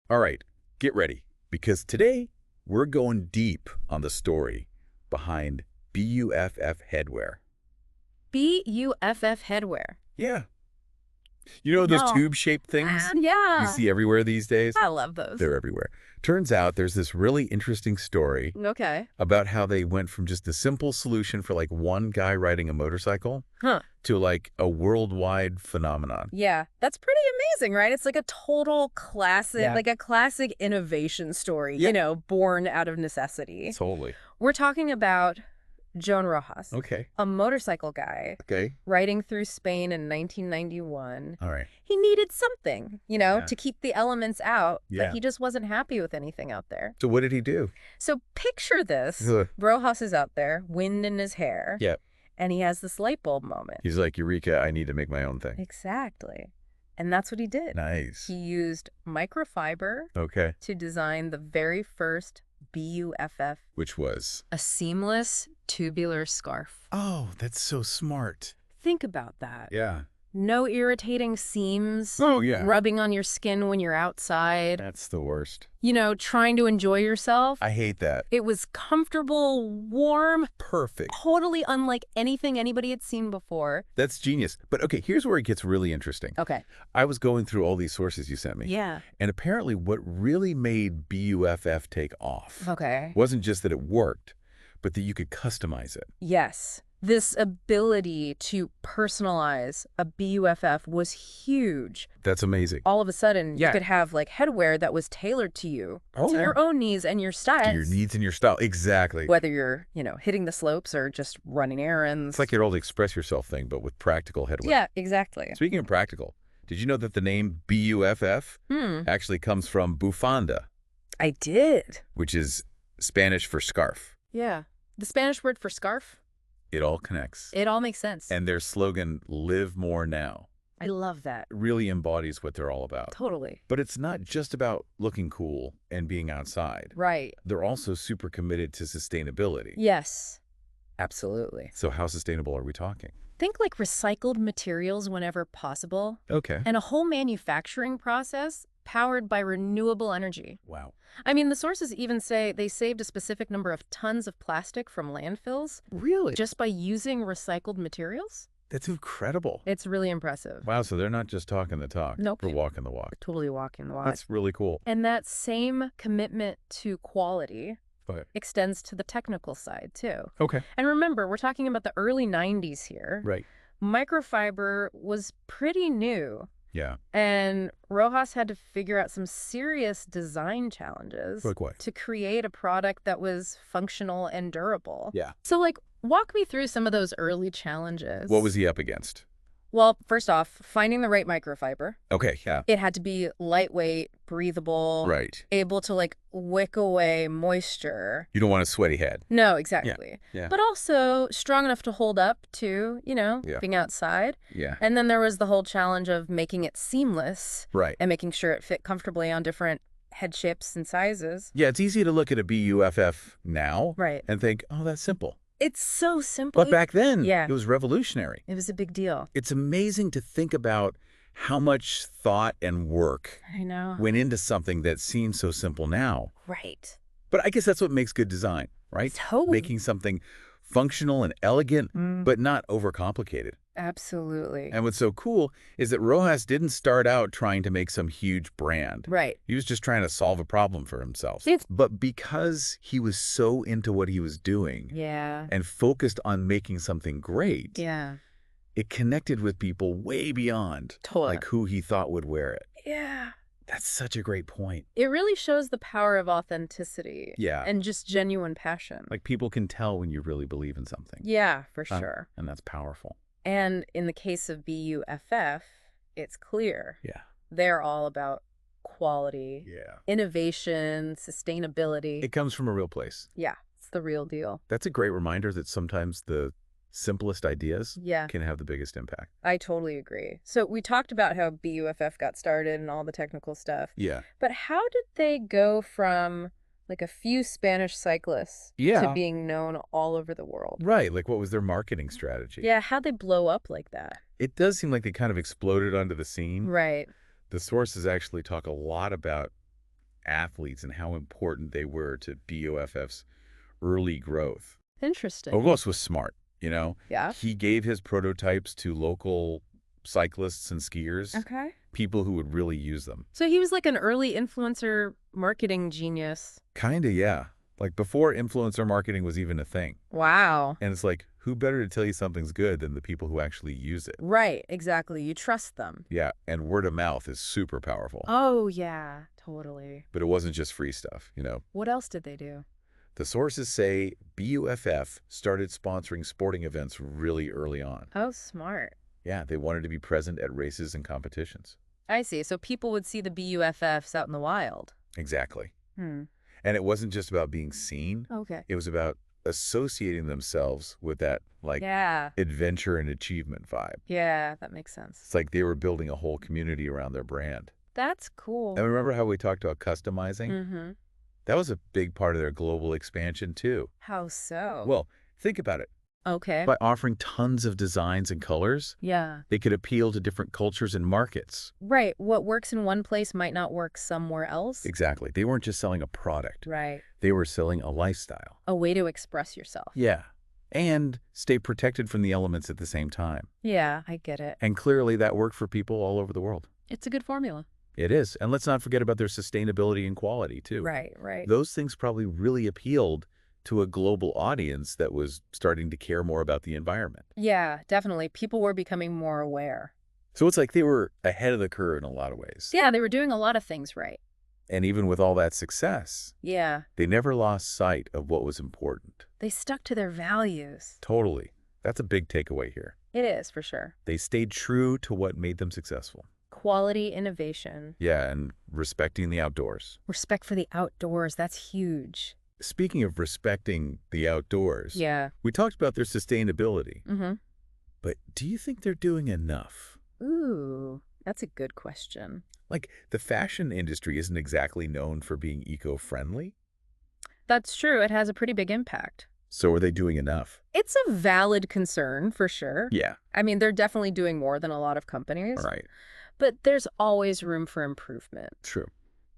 All right, get ready, because today we're going deep on the story behind BUFF headwear. BUFF headwear. Yeah. You know those No. tube-shaped things you Yeah. see everywhere these days? I love those. They're everywhere. Turns out there's this really interesting story Okay. about how they went from just a simple solution for like one guy riding a motorcycle Huh. to like a worldwide phenomenon. Yeah. That's pretty amazing, right? It's like a total classic, Yeah. like a classic innovation story, Yeah. born out of necessity. Totally. We're talking about Joan Rojas, Okay. a motorcycle guy Okay. riding through Spain in 1991. All right. He needed something, Yeah. to keep the elements out, Yeah. but he just wasn't happy with anything out there. So what did he do? So picture this. Ugh. Rojas is out there, wind in his hair. Yeah. And he has this light bulb moment. He's like, Eureka, I need to make my own thing. Exactly. And that's what he did. Nice. He used microfiber Okay. to design the very first BUFF, Which was? a seamless tubular scarf. Oh, that's so smart. Think about that. Yeah. No irritating seams Oh, yeah. rubbing on your skin when you're outside. That's the worst. Trying to enjoy yourself. I hate that. It was comfortable, warm, Perfect. totally unlike anything anybody had seen before. That's genius. But okay, here's where it gets really interesting. Okay. I was going through all these sources you sent me. Yeah. And apparently what really made BUFF take off Okay. wasn't just that it worked, but that you could customize it. Yes. This ability to personalize a BUFF was huge. That's amazing. All of a sudden, Yeah. you could have headwear that was tailored to you, Oh, to yeah. your own needs and your style. To your needs and your style. Exactly. Whether you're, hitting the slopes or just running errands. It's like your old express yourself thing, but with practical headwear. Yeah, exactly. Speaking of practical, did you know that the name BUFF actually comes from bufanda, I did. which is Spanish for scarf? Yeah. The Spanish word for scarf, It all connects. it all makes sense. And their slogan, Live More Now, I love that. really embodies what they're all about. Totally. But it's not just about looking cool and being outside. Right. They're also super committed to sustainability. Yes. Absolutely. So how sustainable are we talking? Think like recycled materials whenever possible, Okay. and a whole manufacturing process powered by renewable energy. Wow. I mean, the sources even say they saved a specific number of tons of plastic from landfills Really? just by using recycled materials. That's incredible. It's really impressive. Wow, so they're not just talking the talk. Nope. We're walking the walk. Totally walking the walk. That's really cool. And that same commitment to quality Okay. extends to the technical side, too. Okay. And remember, we're talking about the early 90s here. Right. Microfiber was pretty new. Yeah. And Rojas had to figure out some serious design challenges Like what? to create a product that was functional and durable. Yeah. So, walk me through some of those early challenges. What was he up against? Well, first off, finding the right microfiber. Okay, yeah. It had to be lightweight, breathable, Right. able to, wick away moisture. You don't want a sweaty head. No, exactly. Yeah. But also strong enough to hold up to, Yeah. being outside. Yeah. And then there was the whole challenge of making it seamless Right. and making sure it fit comfortably on different head shapes and sizes. Yeah, it's easy to look at a BUFF now Right. and think, oh, that's simple. It's so simple. But back then, Yeah. it was revolutionary. It was a big deal. It's amazing to think about how much thought and work I know. went into something that seems so simple now. Right. But I guess that's what makes good design, right? Totally. Making something functional and elegant, Mm. but not overcomplicated. Absolutely. And what's so cool is that Rojas didn't start out trying to make some huge brand. Right. He was just trying to solve a problem for himself. It's- But because he was so into what he was doing Yeah. and focused on making something great, Yeah. it connected with people way beyond Totally. like who he thought would wear it. Yeah. That's such a great point. It really shows the power of authenticity. Yeah. And just genuine passion. Like people can tell when you really believe in something. Yeah, for sure. And that's powerful. And in the case of BUFF, it's clear. Yeah. They're all about quality, Yeah. innovation, sustainability. It comes from a real place. Yeah, it's the real deal. That's a great reminder that sometimes the simplest ideas Yeah, can have the biggest impact. I totally agree. So we talked about how BUFF got started and all the technical stuff. Yeah. But how did they go from like a few Spanish cyclists to being known all over the world? Right. Like what was their marketing strategy? Yeah, how'd they blow up like that? It does seem like they kind of exploded onto the scene. Right. The sources actually talk a lot about athletes and how important they were to BUFF's early growth. Interesting. Ogos was smart, you know? Yeah. He gave his prototypes to local cyclists and skiers, Okay. people who would really use them. So he was like an early influencer marketing genius. Kinda, yeah. Like before influencer marketing was even a thing. Wow. And it's like, who better to tell you something's good than the people who actually use it? Right, exactly. You trust them. Yeah, and word of mouth is super powerful. Oh, yeah, totally. But it wasn't just free stuff, you know? What else did they do? The sources say BUFF started sponsoring sporting events really early on. Oh, smart. Yeah, they wanted to be present at races and competitions. I see. So people would see the BUFFs out in the wild. Exactly. Hmm. And it wasn't just about being seen. Okay. It was about associating themselves with that, like, Yeah. adventure and achievement vibe. Yeah, that makes sense. It's like they were building a whole community around their brand. That's cool. And remember how we talked about customizing? Mm-hmm. That was a big part of their global expansion, too. How so? Well, think about it. Okay. By offering tons of designs and colors, Yeah. they could appeal to different cultures and markets. Right. What works in one place might not work somewhere else. Exactly. They weren't just selling a product. Right. They were selling a lifestyle. A way to express yourself. Yeah. And stay protected from the elements at the same time. Yeah, I get it. And clearly that worked for people all over the world. It's a good formula. It is. And let's not forget about their sustainability and quality, too. Right, right. Those things probably really appealed to a global audience that was starting to care more about the environment. Yeah, definitely. People were becoming more aware. So it's like they were ahead of the curve in a lot of ways. Yeah, they were doing a lot of things right. And even with all that success, Yeah. they never lost sight of what was important. They stuck to their values. Totally. That's a big takeaway here. It is, for sure. They stayed true to what made them successful. Quality, innovation. Yeah, and respecting the outdoors. Respect for the outdoors. That's huge. Speaking of respecting the outdoors, Yeah. we talked about their sustainability. Mm-hmm. But do you think they're doing enough? Ooh, that's a good question. Like, the fashion industry isn't exactly known for being eco-friendly. That's true. It has a pretty big impact. So are they doing enough? It's a valid concern, for sure. Yeah. I mean, they're definitely doing more than a lot of companies. Right. But there's always room for improvement. True.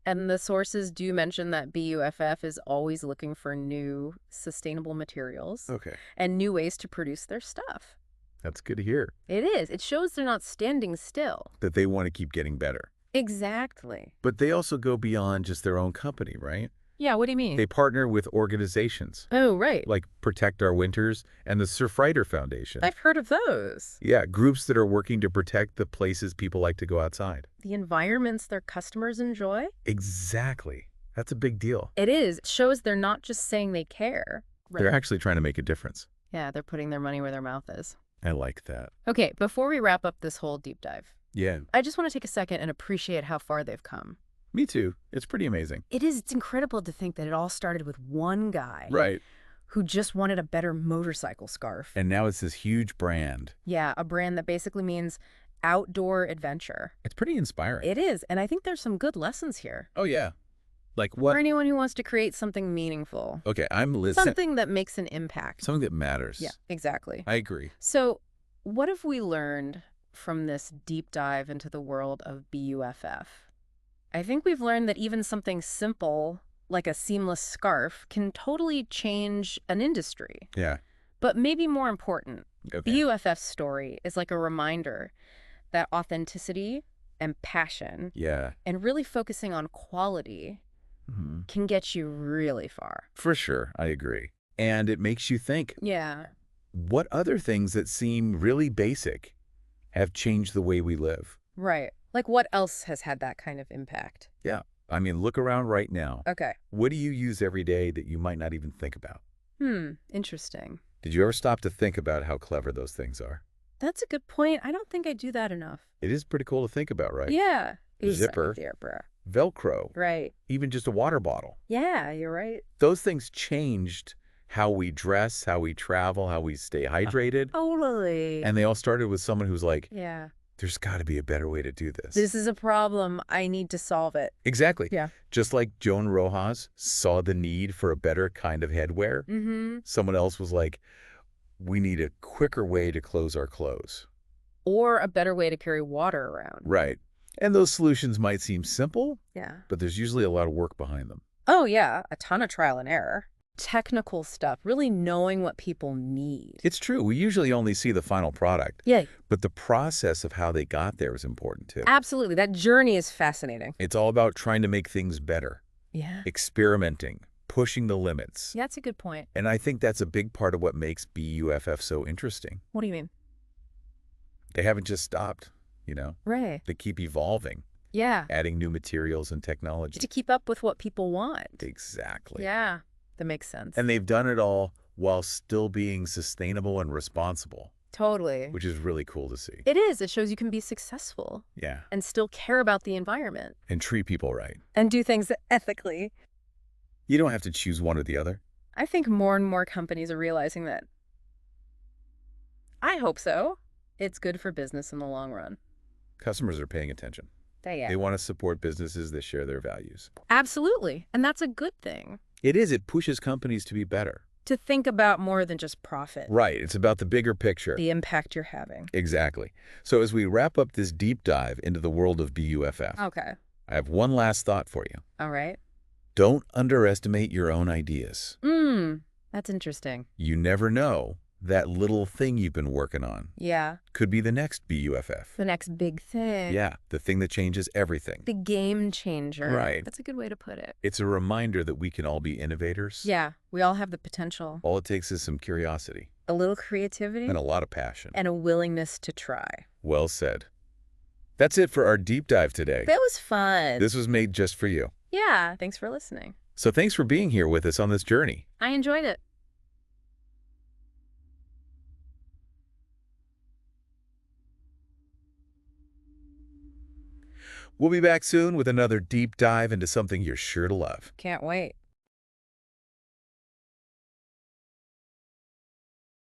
And the sources do mention that BUFF is always looking for new sustainable materials Okay. and new ways to produce their stuff. That's good to hear. It is. It shows they're not standing still. That they want to keep getting better. Exactly. But they also go beyond just their own company, right? Yeah, what do you mean? They partner with organizations Oh, right. like Protect Our Winters and the Surfrider Foundation. I've heard of those. Yeah, groups that are working to protect the places people like to go outside. The environments their customers enjoy? Exactly. That's a big deal. It is. It shows they're not just saying they care. They're actually trying to make a difference. Yeah, they're putting their money where their mouth is. I like that. Okay, before we wrap up this whole deep dive, Yeah, I just want to take a second and appreciate how far they've come. me too. It's pretty amazing. It is. It's incredible to think that it all started with one guy. Right. Who just wanted a better motorcycle scarf. And now it's this huge brand. Yeah, a brand that basically means outdoor adventure. It's pretty inspiring. It is, and I think there's some good lessons here. Oh, yeah. Like what? For anyone who wants to create something meaningful. Okay, I'm listening. Something that makes an impact. Something that matters. Yeah, exactly. I agree. So, what have we learned from this deep dive into the world of BUFF? I think we've learned that even something simple, like a seamless scarf, can totally change an industry. Yeah. But maybe more important, Okay. BUFF's story is like a reminder that authenticity and passion Yeah. and really focusing on quality can get you really far. For sure. I agree. And it makes you think, Yeah. what other things that seem really basic have changed the way we live? Right. Like what else has had that kind of impact? Yeah. I mean, look around right now. Okay. What do you use every day that you might not even think about? Interesting. Did you ever stop to think about how clever those things are? That's a good point. I don't think I do that enough. It is pretty cool to think about, right? Yeah. Zipper. Zipper. Velcro. Right. Even just a water bottle. Yeah, you're right. Those things changed how we dress, how we travel, how we stay hydrated. Totally. And they all started with someone who's like, Yeah. there's got to be a better way to do this. This is a problem. I need to solve it. Exactly. Yeah. Just like Joan Rojas saw the need for a better kind of headwear, someone else was like, we need a quicker way to close our clothes. Or a better way to carry water around. Right. And those solutions might seem simple, Yeah. but there's usually a lot of work behind them. Oh, yeah, a ton of trial and error. Technical stuff, really knowing what people need. It's true, we usually only see the final product, Yeah, but the process of how they got there is important too. absolutely. That journey is fascinating. It's all about trying to make things better, Yeah. experimenting, pushing the limits. Yeah, that's a good point. And I think that's a big part of what makes BUFF so interesting. What do you mean? They haven't just stopped, you know? Right. They keep evolving, Yeah. adding new materials and technology. To keep up with what people want. Exactly. Yeah, that makes sense. And they've done it all while still being sustainable and responsible, Totally. which is really cool to see. It is. It shows you can be successful Yeah. and still care about the environment. And treat people right. And do things ethically. You don't have to choose one or the other. I think more and more companies are realizing that. I hope so. It's good for business in the long run. Customers are paying attention. They They want to support businesses that share their values. Absolutely. And that's a good thing. It is. It pushes companies to be better. To think about more than just profit. Right. It's about the bigger picture. The impact you're having. Exactly. So as we wrap up this deep dive into the world of BUFF, Okay. I have one last thought for you. All right. Don't underestimate your own ideas. That's interesting. You never know. That little thing you've been working on Yeah. could be the next BUFF. The next big thing. Yeah, the thing that changes everything. The game changer. Right. That's a good way to put it. It's a reminder that we can all be innovators. Yeah. We all have the potential. All it takes is some curiosity A little creativity. and a lot of passion. And a willingness to try. Well said. That's it for our deep dive today. That was fun. This was made just for you. Yeah. Thanks for listening. So thanks for being here with us on this journey. I enjoyed it. We'll be back soon with another deep dive into something you're sure to love. Can't wait.